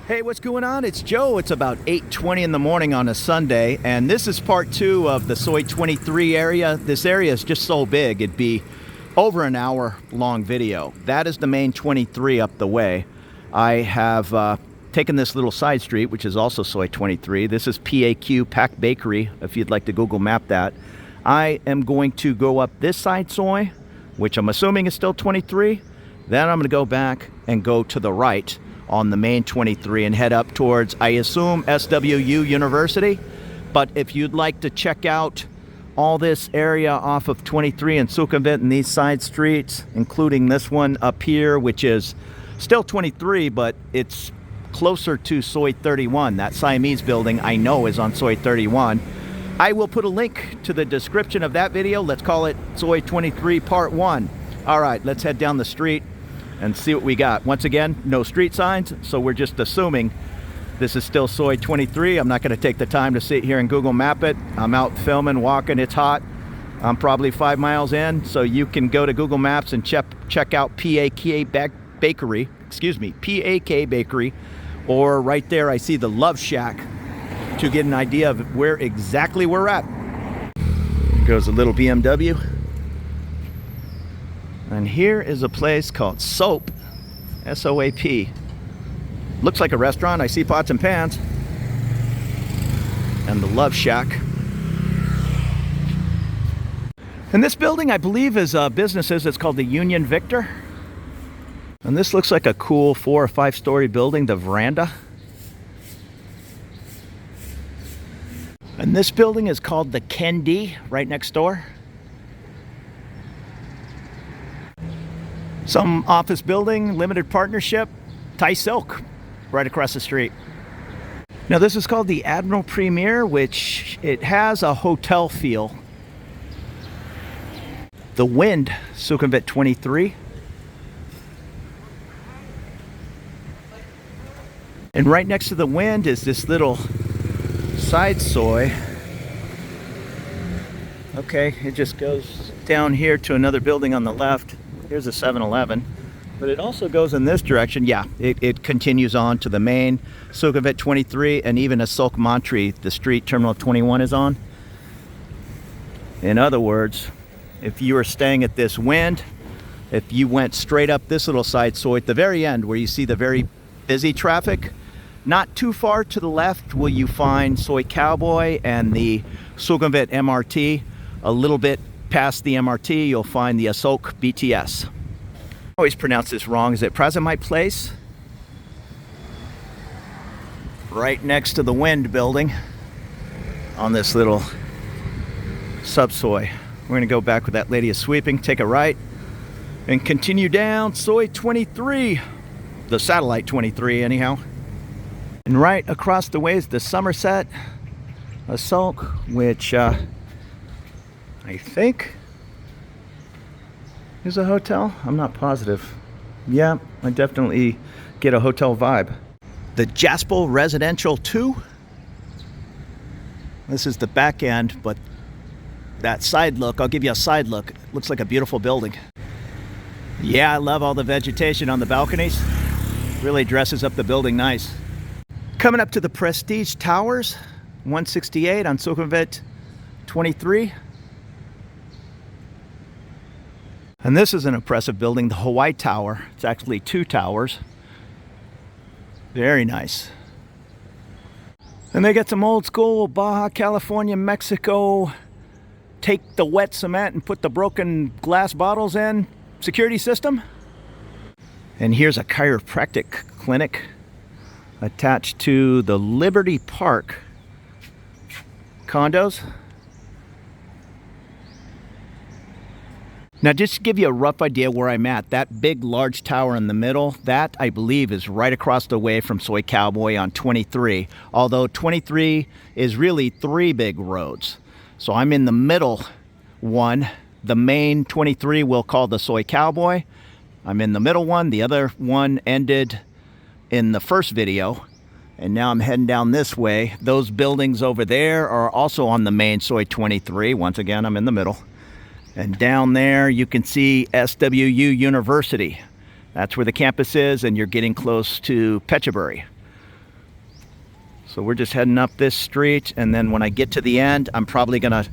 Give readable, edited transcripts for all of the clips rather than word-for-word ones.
Hey, what's going on? It's Joe. It's about 8:20 in the morning on a Sunday, and this is part 2 of the Soi 23 area. This area is just so big, it'd be over an hour long video. That is the main 23 up the way. I have taken this little side street, which is also Soi 23. This is PAQ, Pack Bakery, if you'd like to Google map that. I am going to go up this side Soi, which I'm assuming is still 23. Then I'm going to go back and go to the right on the main 23 and head up towards, I assume, SWU University. But if you'd like to check out all this area off of 23 and Sukhumvit and these side streets, including this one up here, which is still 23, but it's closer to Soi 31. That Siamese building I know is on Soi 31. I will put a link to the description of that video. Let's call it Soi 23 Part 1. All right, let's head down the street and see what we got. Once again, no street signs, so we're just assuming this is still Soi 23. I'm not going to take the time to sit here and Google map it. I'm out filming, walking, it's hot. I'm probably 5 miles in, so you can go to Google Maps and check out PAK Bakery, PAK Bakery, or right there I see the Love Shack to get an idea of where exactly we're at. Here goes a little BMW. And here is a place called Soap, S-O-A-P. Looks like a restaurant. I see pots and pans. And the Love Shack. And this building, I believe, is businesses. It's called the Union Victor. And this looks like a cool 4 or 5 story building, the veranda. And this building is called the Kendi, right next door. Some office building, limited partnership, Thai Silk, right across the street. Now this is called the Admiral Premier, which it has a hotel feel. The Wind, Sukhumvit 23. And right next to the Wind is this little side Soi. Okay, it just goes down here to another building on the left. Here's a 7-Eleven, but it also goes in this direction. Yeah, it continues on to the main Sukhumvit 23 and even a Sok Mantri, the street Terminal 21 is on. In other words, if you were staying at this Wind, if you went straight up this little side Soi at the very end where you see the very busy traffic, not too far to the left will you find Soi Cowboy and the Sukhumvit MRT. A little bit past the MRT, you'll find the Asok BTS. I always pronounce this wrong. Is it Prasamite Place? Right next to the Wind building on this little sub-Soi. We're going to go back with that lady is sweeping, take a right, and continue down Soi 23. The satellite 23, anyhow. And right across the way is the Somerset Asok, which I think is a hotel. I'm not positive. Yeah, I definitely get a hotel vibe. The Jaspo Residential 2. This is the back end, but that side look, I'll give you a side look. It looks like a beautiful building. Yeah, I love all the vegetation on the balconies. Really dresses up the building nice. Coming up to the Prestige Towers, 168 on Sukhumvit 23. And this is an impressive building, the Hawaii Tower. It's actually 2 towers. Very nice. And they got some old school Baja California, Mexico, take the wet cement and put the broken glass bottles in security system. And here's a chiropractic clinic attached to the Liberty Park condos. Now, just to give you a rough idea where I'm at, that big, large tower in the middle, that, I believe, is right across the way from Soi Cowboy on 23, although 23 is really 3 big roads. So I'm in the middle one. The main 23 we'll call the Soi Cowboy. I'm in the middle one. The other one ended in the first video, and now I'm heading down this way. Those buildings over there are also on the main Soi 23. Once again, I'm in the middle. And down there you can see SWU University. That's where the campus is, and you're getting close to Phetchaburi. So we're just heading up this street, and then when I get to the end, I'm probably gonna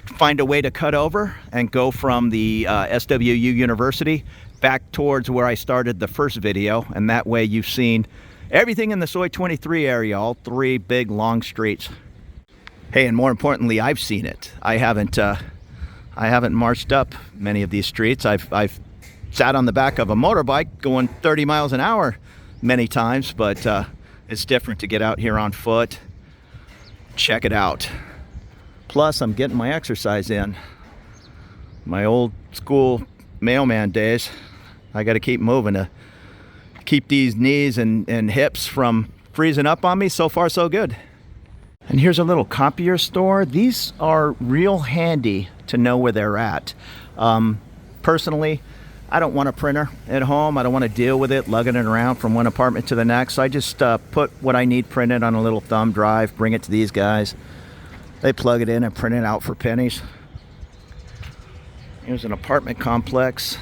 find a way to cut over and go from the SWU University back towards where I started the first video, and that way you've seen everything in the Soi 23 area, all three big long streets. Hey, and more importantly, I've seen it. I haven't marched up many of these streets. I've sat on the back of a motorbike going 30 miles an hour many times, but it's different to get out here on foot. Check it out. Plus, I'm getting my exercise in. My old school mailman days. I got to keep moving to keep these knees and hips from freezing up on me. So far, so good. And here's a little copier store. These are real handy to know where they're at. Personally, I don't want a printer at home. I don't want to deal with it, lugging it around from one apartment to the next. So I just put what I need printed on a little thumb drive, bring it to these guys. They plug it in and print it out for pennies. Here's an apartment complex.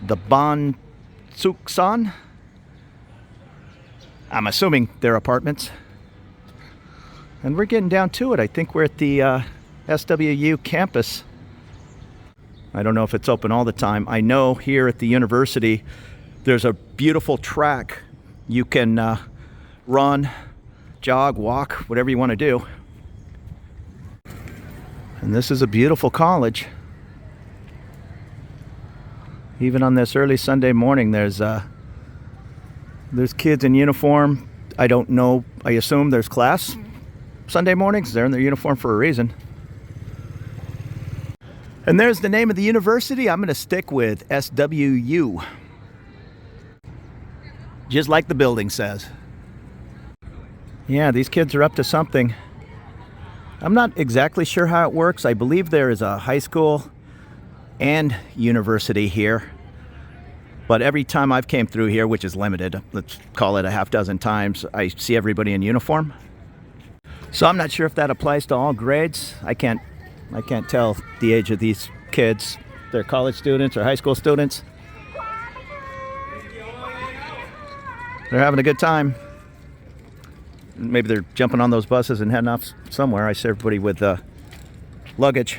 The Ban Suksan. I'm assuming they're apartments. And we're getting down to it. I think we're at the SWU campus. I don't know if it's open all the time. I know here at the university, there's a beautiful track. You can run, jog, walk, whatever you want to do. And this is a beautiful college. Even on this early Sunday morning, there's kids in uniform. I don't know, I assume there's class Sunday mornings. They're in their uniform for a reason. And there's the name of the university. I'm going to stick with SWU. Just like the building says. Yeah, these kids are up to something. I'm not exactly sure how it works. I believe there is a high school and university here. But every time I've came through here, which is limited, let's call it a half dozen times, I see everybody in uniform. So I'm not sure if that applies to all grades. I can't tell the age of these kids. They're college students or high school students. They're having a good time. Maybe they're jumping on those buses and heading off somewhere. I see everybody with luggage.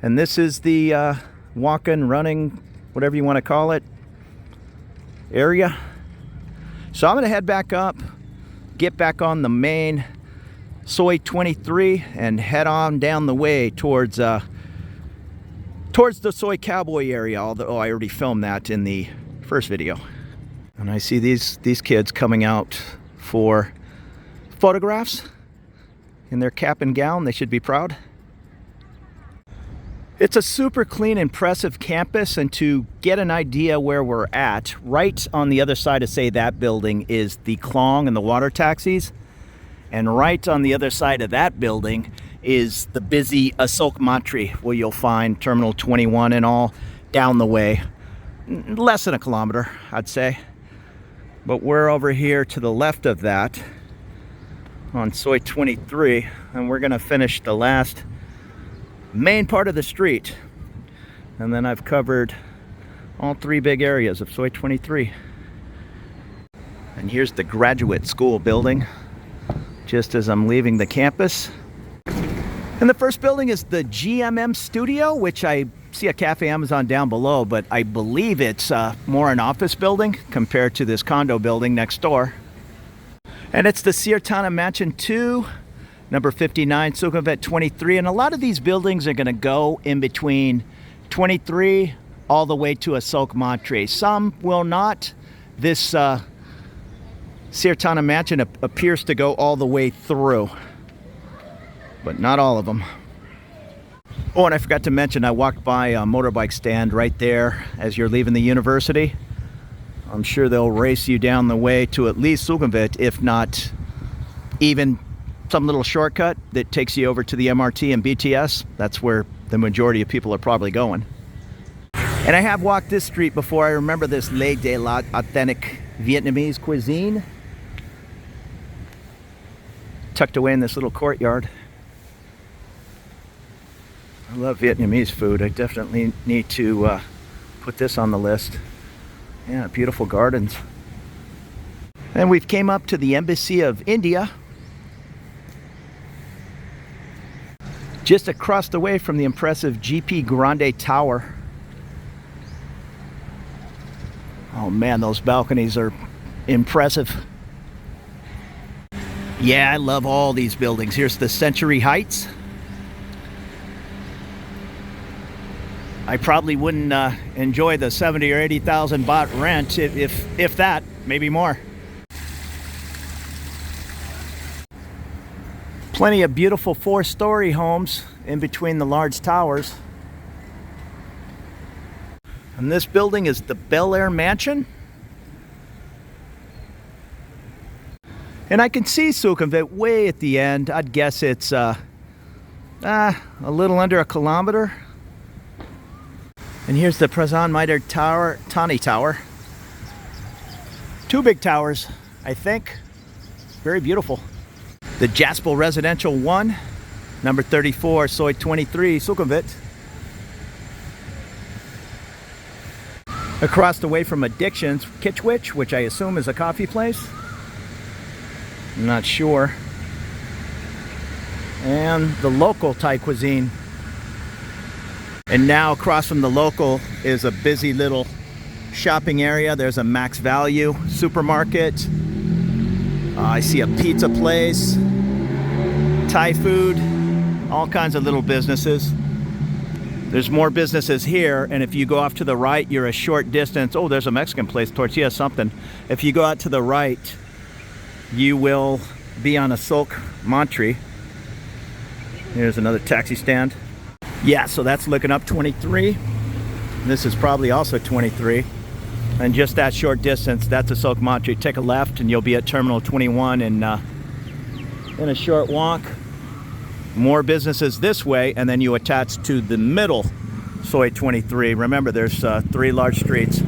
And this is the walking, running, whatever you want to call it, area. So I'm going to head back up, get back on the main Soi 23 and head on down the way towards the Soi Cowboy area, although I already filmed that in the first video. And I see these kids coming out for photographs in their cap and gown. They should be proud. It's a super clean, impressive campus, and to get an idea where we're at, right on the other side of, say, that building is the Klong and the water taxis. And right on the other side of that building is the busy Asok Matri, where you'll find Terminal 21 and all down the way. Less than a kilometer, I'd say. But we're over here to the left of that on Soi 23, and we're going to finish the last main part of the street. And then I've covered all three big areas of Soi 23. And here's the graduate school building, just as I'm leaving the campus. And the first building is the GMM Studio, which I see a Cafe Amazon down below, but I believe it's more an office building compared to this condo building next door. And it's the Sirtana Mansion 2, number 59, Sukhumvit 23. And a lot of these buildings are going to go in between 23 all the way to Asok Matri. Some will not. This Sirtana Mansion appears to go all the way through, but not all of them. Oh, and I forgot to mention, I walked by a motorbike stand right there as you're leaving the university. I'm sure they'll race you down the way to at least Sukhumvit, if not even some little shortcut that takes you over to the MRT and BTS. That's where the majority of people are probably going. And I have walked this street before. I remember this Le De La authentic Vietnamese cuisine, tucked away in this little courtyard. I love Vietnamese food. I definitely need to put this on the list. Yeah, beautiful gardens. And we've came up to the Embassy of India, just across the way from the impressive GP Grande Tower. Oh man, those balconies are impressive. Yeah, I love all these buildings. Here's the Century Heights. I probably wouldn't enjoy the 70 or 80,000 baht rent, if that, maybe more. Plenty of beautiful 4-story homes in between the large towers. And this building is the Bel Air Mansion. And I can see Sukhumvit way at the end. I'd guess it's a little under a kilometer. And here's the Pradhan Miter Tower, Thani Tower. 2 big towers, I think. Very beautiful. The Jaspel Residential 1, number 34, Soi 23, Sukhumvit. Across the way from Addictions, Kitchwich, which I assume is a coffee place. I'm not sure. And the local Thai cuisine. And now across from the local is a busy little shopping area. There's a Max Value supermarket. I see a pizza place, Thai food, all kinds of little businesses. There's more businesses here, and if you go off to the right, you're a short distance. Oh, there's a Mexican place, tortilla something. If you go out to the right, you will be on a Silk Montry. Here's another taxi stand. Yeah, so that's looking up 23. This is probably also 23. And just that short distance, that's a Silk Montry. Take a left and you'll be at Terminal 21 in a short walk. More businesses this way, and then you attach to the middle Soi 23. Remember, there's 3 large streets,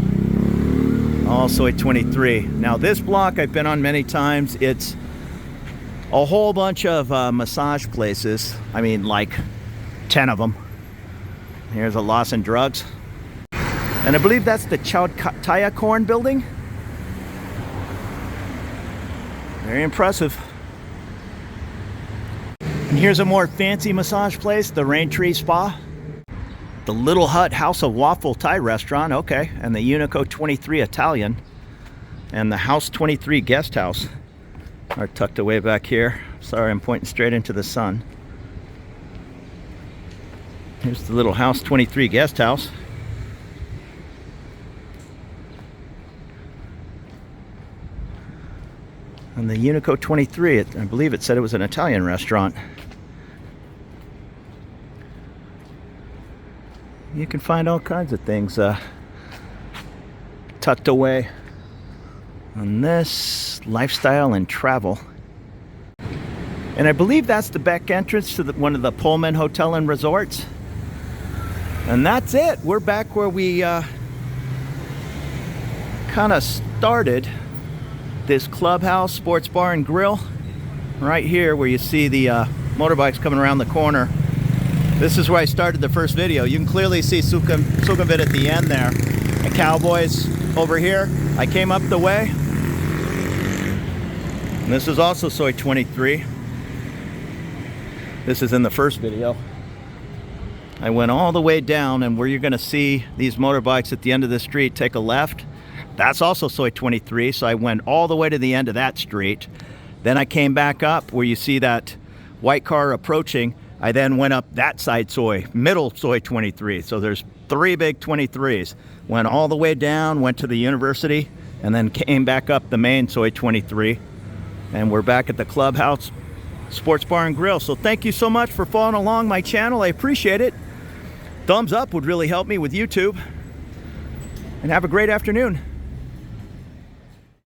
all Soi 23. Now this block I've been on many times. It's a whole bunch of massage places. I mean, like 10 of them. Here's a Lawson Drugs. And I believe that's the Chautaya Corn building. Very impressive. And here's a more fancy massage place, the Raintree Spa. The Little Hut House of Waffle Thai restaurant, okay. And the Unico 23 Italian. And the House 23 guest house are tucked away back here. Sorry, I'm pointing straight into the sun. Here's the little House 23 guest house. And the Unico 23, I believe it said it was an Italian restaurant. You can find all kinds of things tucked away on this lifestyle and travel. And I believe that's the back entrance to one of the Pullman Hotel and Resorts. And that's it. We're back where we kind of started. This clubhouse, sports bar and grill, right here where you see the motorbikes coming around the corner. This is where I started the first video. You can clearly see Sukhumvit at the end there. The cowboys over here. I came up the way. And this is also Soi 23. This is in the first video. I went all the way down, and where you're going to see these motorbikes at the end of the street, take a left. That's also Soi 23, so I went all the way to the end of that street. Then I came back up where you see that white car approaching. I then went up that side Soi, middle Soi 23. So there's 3 big 23s. Went all the way down, went to the university, and then came back up the main Soi 23. And we're back at the clubhouse, sports bar and grill. So thank you so much for following along my channel. I appreciate it. Thumbs up would really help me with YouTube. And have a great afternoon.